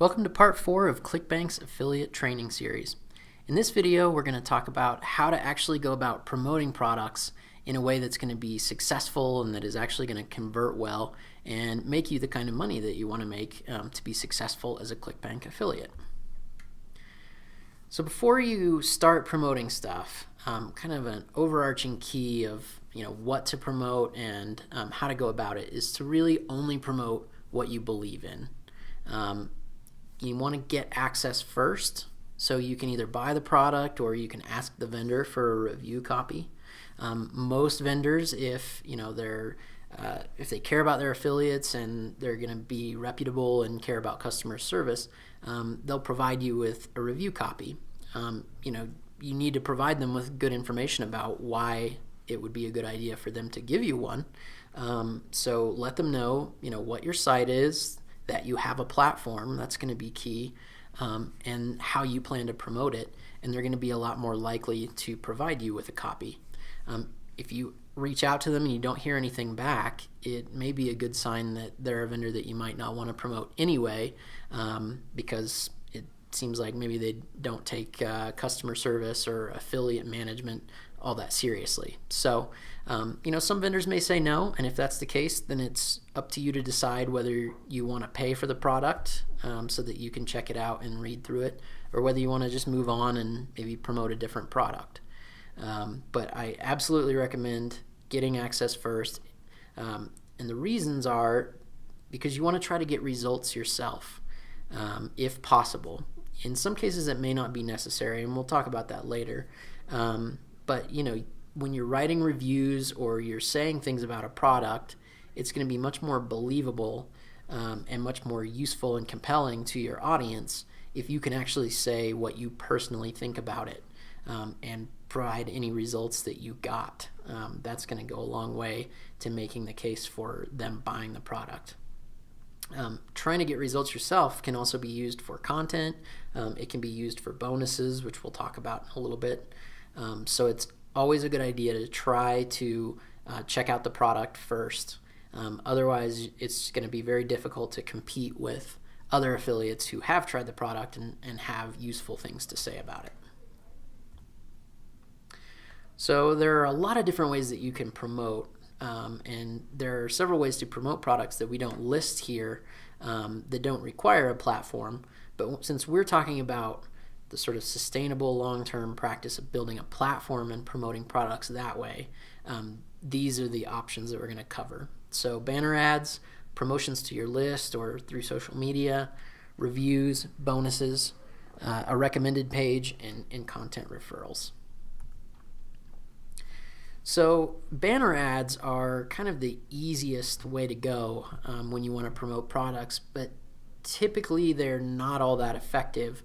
Welcome to part 4 of ClickBank's affiliate training series. In this video, we're going to talk about how to actually go about promoting products in a way that's going to be successful and that is actually going to convert well and make you the kind of money that you want to make to be successful as a ClickBank affiliate. So before you start promoting stuff, kind of an overarching key of what to promote and how to go about it is to really only promote what you believe in. You want to get access first, so you can either buy the product or you can ask the vendor for a review copy. Most vendors, if they care about their affiliates and they're going to be reputable and care about customer service, they'll provide you with a review copy. You need to provide them with good information about why it would be a good idea for them to give you one. So let them know, what your site is, that you have a platform. That's going to be key, and how you plan to promote it, and they're going to be a lot more likely to provide you with a copy. If you reach out to them and you don't hear anything back, it may be a good sign that they're a vendor that you might not want to promote anyway, because it seems like maybe they don't take customer service or affiliate management all that seriously. So some vendors may say no, and if that's the case, then it's up to you to decide whether you want to pay for the product so that you can check it out and read through it, or whether you want to just move on and maybe promote a different product. But I absolutely recommend getting access first, and the reasons are because you want to try to get results yourself, if possible. In some cases it may not be necessary, and we'll talk about that later. But when you're writing reviews or you're saying things about a product, it's going to be much more believable and much more useful and compelling to your audience if you can actually say what you personally think about it and provide any results that you got. That's going to go a long way to making the case for them buying the product. Trying to get results yourself can also be used for content. It can be used for bonuses, which we'll talk about in a little bit. So it's always a good idea to try to check out the product first. Otherwise, it's going to be very difficult to compete with other affiliates who have tried the product and have useful things to say about it. So there are a lot of different ways that you can promote, and there are several ways to promote products that we don't list here that don't require a platform. But since we're talking about the sort of sustainable long-term practice of building a platform and promoting products that way, these are the options that we're going to cover. So banner ads, promotions to your list or through social media, reviews, bonuses, a recommended page, and content referrals. So banner ads are kind of the easiest way to go when you want to promote products, but typically they're not all that effective,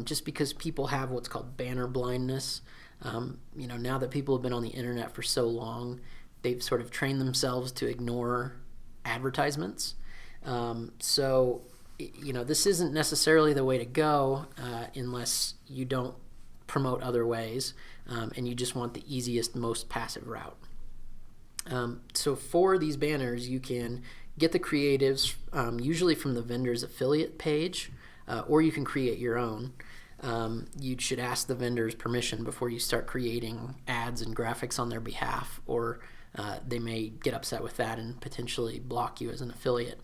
just because people have what's called banner blindness. Now that people have been on the internet for so long, they've sort of trained themselves to ignore advertisements. So this isn't necessarily the way to go unless you don't promote other ways, and you just want the easiest, most passive route. So for these banners, you can get the creatives usually from the vendor's affiliate page, or you can create your own. You should ask the vendor's permission before you start creating ads and graphics on their behalf, or they may get upset with that and potentially block you as an affiliate.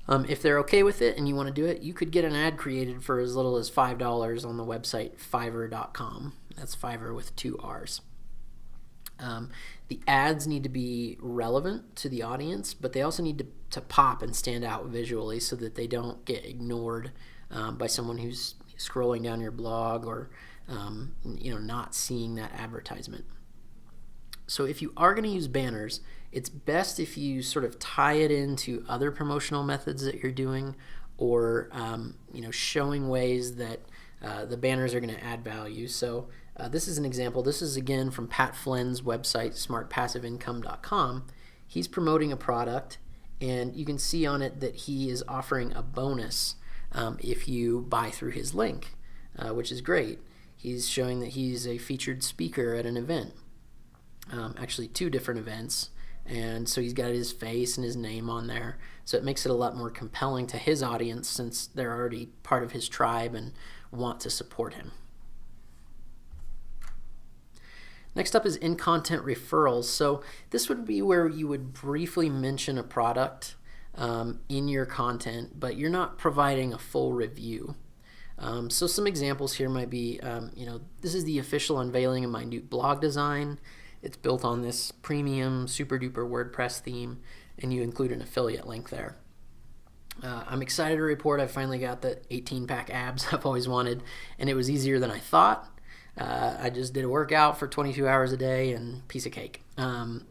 If they're okay with it and you want to do it, you could get an ad created for as little as $5 on the website Fiverr.com. That's Fiverr with 2 R's. The ads need to be relevant to the audience, but they also need to pop and stand out visually so that they don't get ignored by someone who's scrolling down your blog or not seeing that advertisement. So if you are going to use banners, it's best if you sort of tie it into other promotional methods that you're doing, or showing ways that the banners are going to add value. So this is an example. This is again from Pat Flynn's website, smartpassiveincome.com. He's promoting a product, and you can see on it that he is offering a bonus if you buy through his link, which is great. He's showing that he's a featured speaker at an event. Actually 2 different events, And so he's got his face and his name on there. So it makes it a lot more compelling to his audience since they're already part of his tribe and want to support him. Next up is in-content referrals. So this would be where you would briefly mention a product in your content, but you're not providing a full review. So some examples here might be, this is the official unveiling of my new blog design. It's built on this premium super duper WordPress theme, and you include an affiliate link there. I'm excited to report I finally got the 18-pack abs I've always wanted, and it was easier than I thought. I just did a workout for 22 hours a day and piece of cake. And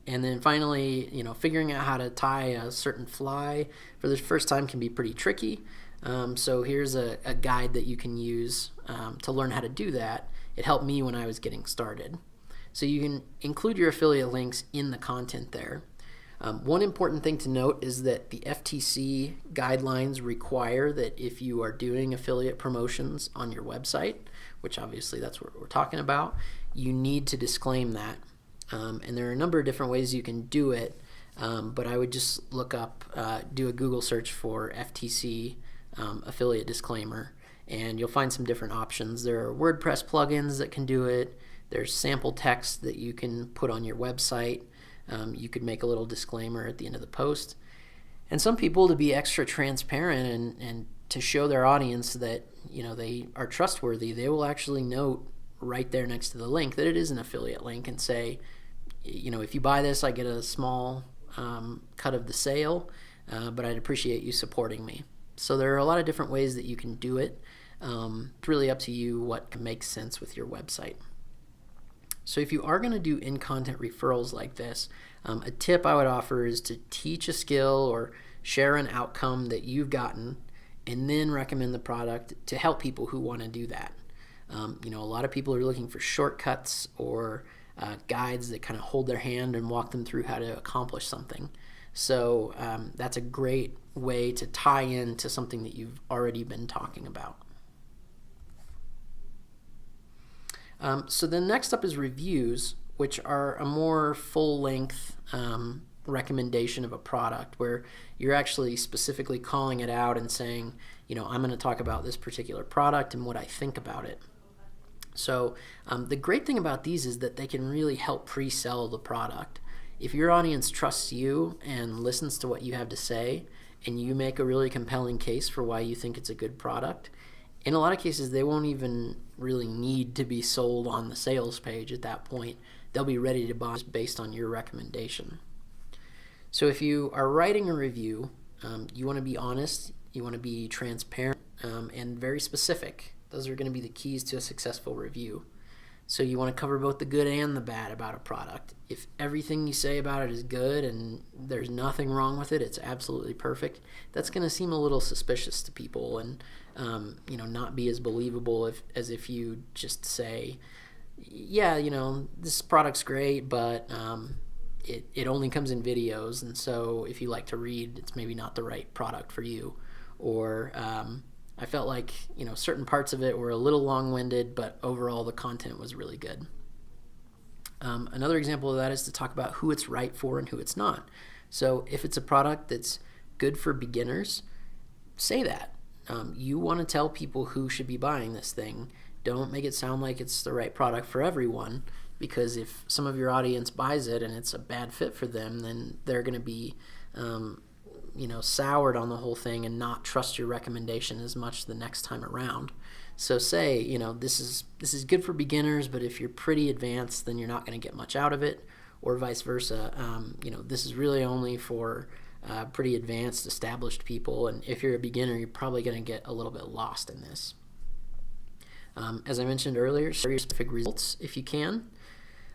then finally, figuring out how to tie a certain fly for the first time can be pretty tricky. So here's a guide that you can use to learn how to do that. It helped me when I was getting started. So you can include your affiliate links in the content there. One important thing to note is that the FTC guidelines require that if you are doing affiliate promotions on your website, which obviously that's what we're talking about, you need to disclaim that. And there are a number of different ways you can do it, but I would just look up, do a Google search for FTC affiliate disclaimer, and you'll find some different options. There are WordPress plugins that can do it. There's sample text that you can put on your website. You could make a little disclaimer at the end of the post. And some people, to be extra transparent and to show their audience that they are trustworthy, they will actually note right there next to the link that it is an affiliate link and say, if you buy this, I get a small cut of the sale, but I'd appreciate you supporting me. So there are a lot of different ways that you can do it. It's really up to you what makes sense with your website. So if you are going to do in-content referrals like this, a tip I would offer is to teach a skill or share an outcome that you've gotten and then recommend the product to help people who want to do that. A lot of people are looking for shortcuts or guides that kind of hold their hand and walk them through how to accomplish something. So that's a great way to tie in to something that you've already been talking about. So then next up is reviews, which are a more full-length recommendation of a product where you're actually specifically calling it out and saying, I'm going to talk about this particular product and what I think about it. So the great thing about these is that they can really help pre-sell the product. If your audience trusts you and listens to what you have to say and you make a really compelling case for why you think it's a good product, in a lot of cases they won't even really need to be sold on the sales page at that point. They'll be ready to buy based on your recommendation. So if you are writing a review, you want to be honest, you want to be transparent, and very specific. Those are going to be the keys to a successful review. So you want to cover both the good and the bad about a product. If everything you say about it is good and there's nothing wrong with it, it's absolutely perfect, that's going to seem a little suspicious to people and not be as believable as if you just say, yeah, this product's great, but it only comes in videos, and so if you like to read, it's maybe not the right product for you. Or I felt like certain parts of it were a little long-winded, but overall the content was really good. Another example of that is to talk about who it's right for and who it's not. So if it's a product that's good for beginners, say that. You want to tell people who should be buying this thing. Don't make it sound like it's the right product for everyone, because if some of your audience buys it and it's a bad fit for them, then they're going to be soured on the whole thing and not trust your recommendation as much the next time around. So say, this is good for beginners, but if you're pretty advanced, then you're not going to get much out of it, or vice versa. This is really only for pretty advanced, established people, and if you're a beginner, you're probably going to get a little bit lost in this. As I mentioned earlier, share your specific results if you can,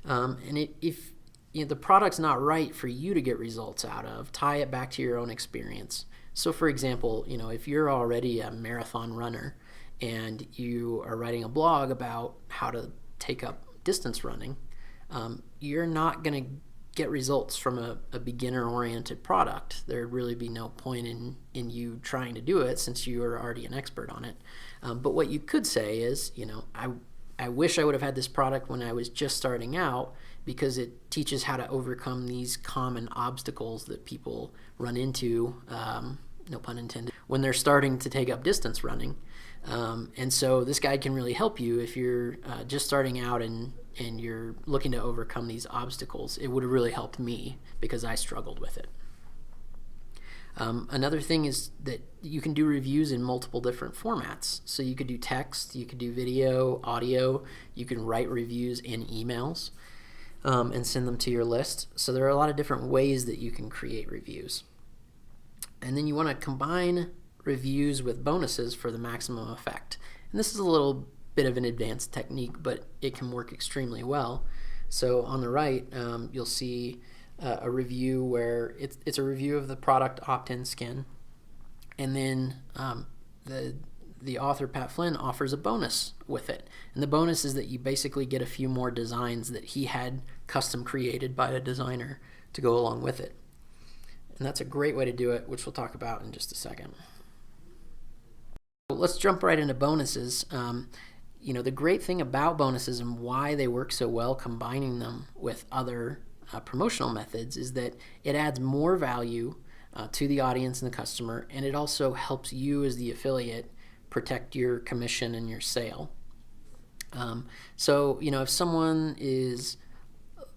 and if the product's not right for you to get results out of, tie it back to your own experience. So for example, if you're already a marathon runner and you are writing a blog about how to take up distance running, you're not going to get results from a beginner-oriented product. There'd really be no point in you trying to do it since you are already an expert on it. But what you could say is, I wish I would have had this product when I was just starting out, because it teaches how to overcome these common obstacles that people run into, no pun intended, when they're starting to take up distance running. And so this guide can really help you if you're just starting out and you're looking to overcome these obstacles. It would have really helped me because I struggled with it. Another thing is that you can do reviews in multiple different formats. So you could do text, you could do video, audio, you can write reviews in emails and send them to your list. So there are a lot of different ways that you can create reviews. And then you want to combine reviews with bonuses for the maximum effect. And this is a little bit of an advanced technique, but it can work extremely well. So on the right, you'll see a review where it's a review of the product Opt-In Skin, and then the author, Pat Flynn, offers a bonus with it. And the bonus is that you basically get a few more designs that he had custom created by a designer to go along with it. And that's a great way to do it, which we'll talk about in just a second. Let's jump right into bonuses. The great thing about bonuses and why they work so well combining them with other promotional methods is that it adds more value to the audience and the customer, and it also helps you as the affiliate protect your commission and your sale. So if someone is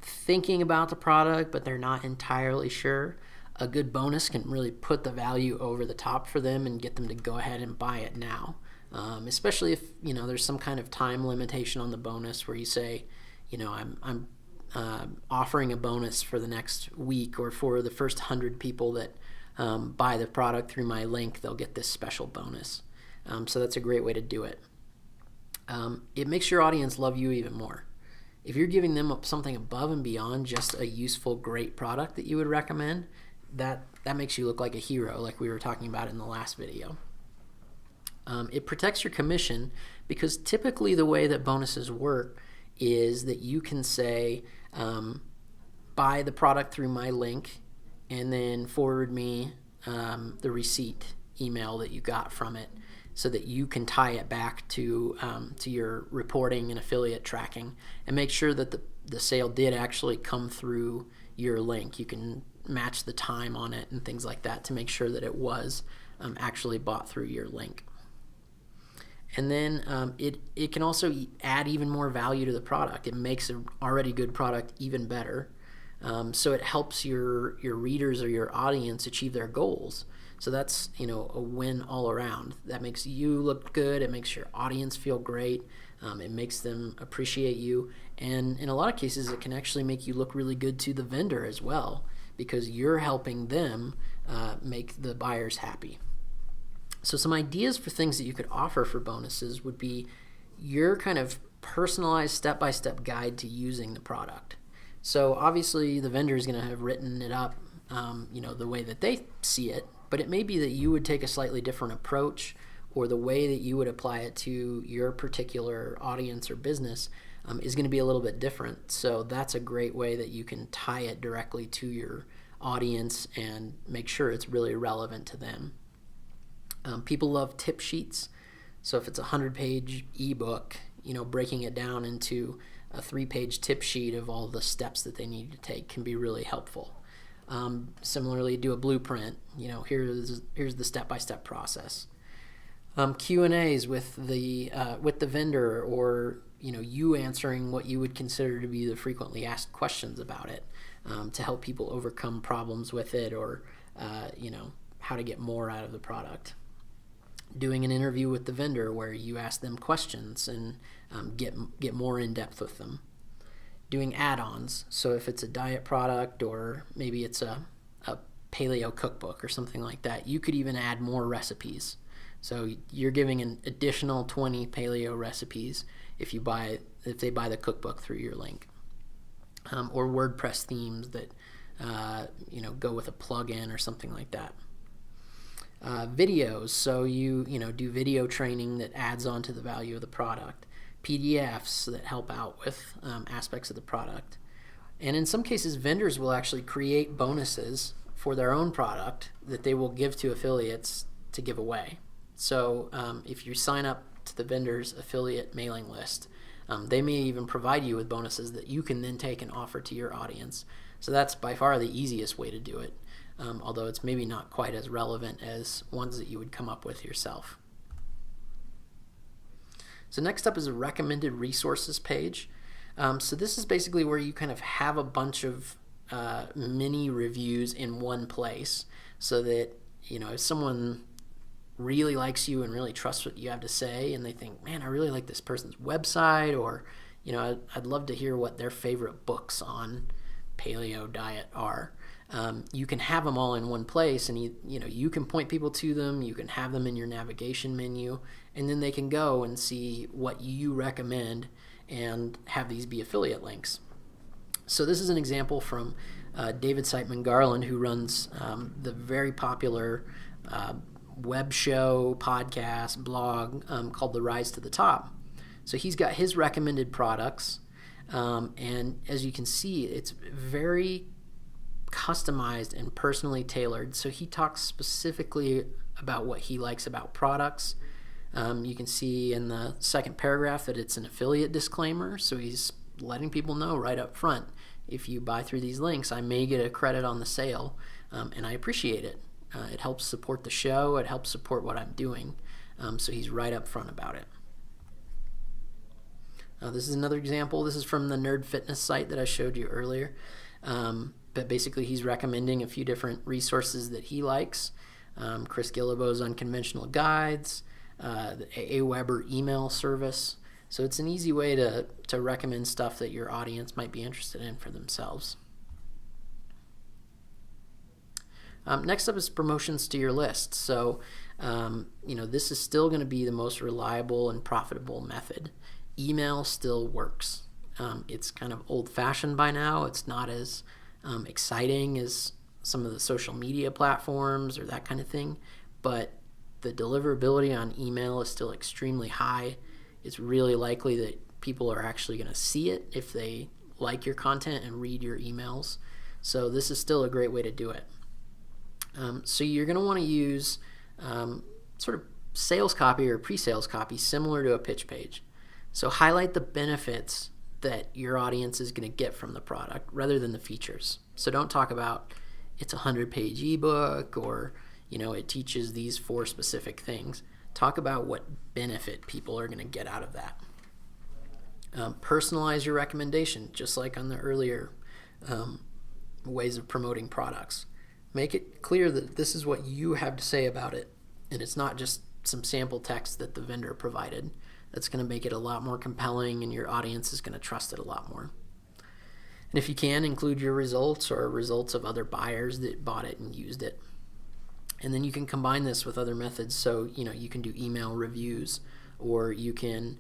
thinking about the product but they're not entirely sure, a good bonus can really put the value over the top for them and get them to go ahead and buy it now. Especially if there's some kind of time limitation on the bonus where you say, I'm offering a bonus for the next week, or for the first 100 people that buy the product through my link, they'll get this special bonus. So that's a great way to do it. It makes your audience love you even more. If you're giving them something above and beyond just a useful, great product that you would recommend, that makes you look like a hero, like we were talking about in the last video. It protects your commission because typically the way that bonuses work is that you can say, buy the product through my link and then forward me the receipt email that you got from it, so that you can tie it back to your reporting and affiliate tracking and make sure that the sale did actually come through your link. You can match the time on it and things like that to make sure that it was actually bought through your link. And then it can also add even more value to the product. It makes an already good product even better. So it helps your readers or your audience achieve their goals. So that's a win all around. That makes you look good. It makes your audience feel great. It makes them appreciate you. And in a lot of cases, it can actually make you look really good to the vendor as well, because you're helping them make the buyers happy. So some ideas for things that you could offer for bonuses would be your kind of personalized step-by-step guide to using the product. So obviously the vendor is going to have written it up the way that they see it, but it may be that you would take a slightly different approach, or the way that you would apply it to your particular audience or business is going to be a little bit different. So that's a great way that you can tie it directly to your audience and make sure it's really relevant to them. People love tip sheets. So if it's a 100-page ebook, breaking it down into a 3-page tip sheet of all the steps that they need to take can be really helpful. Similarly, do a blueprint. Here's the step-by-step process. Q&As with the vendor, or you answering what you would consider to be the frequently asked questions about it, to help people overcome problems with it, or how to get more out of the product. Doing an interview with the vendor where you ask them questions and get more in depth with them. Doing add-ons. So if it's a diet product, or maybe it's a paleo cookbook or something like that, you could even add more recipes. So you're giving an additional 20 paleo recipes if they buy the cookbook through your link. Or WordPress themes that go with a plugin or something like that. Videos, so you do video training that adds on to the value of the product. PDFs that help out with aspects of the product. And in some cases, vendors will actually create bonuses for their own product that they will give to affiliates to give away. So if you sign up to the vendor's affiliate mailing list, They may even provide you with bonuses that you can then take and offer to your audience. So that's by far the easiest way to do it, although it's maybe not quite as relevant as ones that you would come up with yourself. So next up is a recommended resources page. So this is basically where you kind of have a bunch of mini reviews in one place, so that if someone really likes you and really trusts what you have to say, and they think, man, I really like this person's website, or I'd love to hear what their favorite books on paleo diet are. You can have them all in one place, and you can point people to them. You can have them in your navigation menu, and then they can go and see what you recommend and have these be affiliate links. So this is an example from David Siteman Garland, who runs the very popular web show, podcast, blog called The Rise to the Top. So he's got his recommended products, and as you can see, it's very customized and personally tailored. So he talks specifically about what he likes about products. You can see in the second paragraph that it's an affiliate disclaimer, so he's letting people know right up front, if you buy through these links, I may get a credit on the sale, and I appreciate it. It helps support the show, it helps support what I'm doing, so he's right up front about it. This is another example. This is from the Nerd Fitness site that I showed you earlier, but basically he's recommending a few different resources that he likes. Chris Guillebeau's Unconventional Guides, the AWeber email service. So it's an easy way to recommend stuff that your audience might be interested in for themselves. Next up is promotions to your list. So this is still going to be the most reliable and profitable method. Email still works. It's kind of old-fashioned by now. It's not as exciting as some of the social media platforms or that kind of thing, but the deliverability on email is still extremely high. It's really likely that people are actually going to see it if they like your content and read your emails. So this is still a great way to do it. So you're going to want to use sort of sales copy or pre-sales copy similar to a pitch page. So highlight the benefits that your audience is going to get from the product rather than the features. So don't talk about it's a 100-page ebook or it teaches these 4 specific things. Talk about what benefit people are going to get out of that. Personalize your recommendation, just like on the earlier ways of promoting products. Make it clear that this is what you have to say about it, and it's not just some sample text that the vendor provided. That's going to make it a lot more compelling, and your audience is going to trust it a lot more. And if you can, include your results or results of other buyers that bought it and used it. And then you can combine this with other methods. So, you can do email reviews, or you can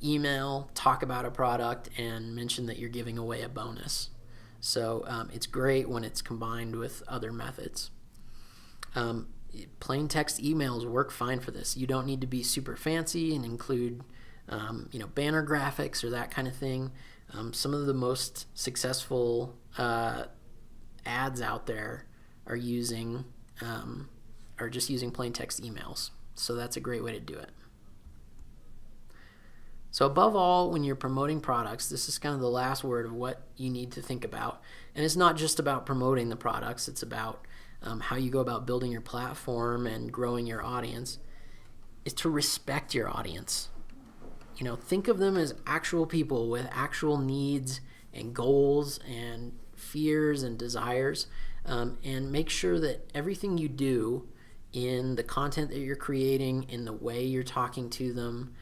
email, talk about a product, and mention that you're giving away a bonus. So it's great when it's combined with other methods. Plain text emails work fine for this. You don't need to be super fancy and include banner graphics or that kind of thing. Some of the most successful ads out there are just using plain text emails. So that's a great way to do it. So above all, when you're promoting products, this is kind of the last word of what you need to think about. And it's not just about promoting the products. It's about how you go about building your platform and growing your audience. Is to respect your audience. Think of them as actual people with actual needs and goals and fears and desires, and make sure that everything you do in the content that you're creating, in the way you're talking to them,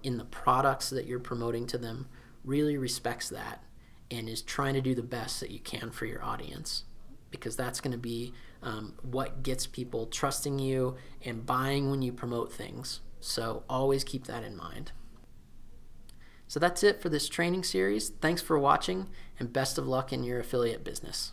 in the products that you're promoting to them, really respects that and is trying to do the best that you can for your audience, because that's going to be what gets people trusting you and buying when you promote things. So always keep that in mind. So that's it for this training series. Thanks for watching, and best of luck in your affiliate business.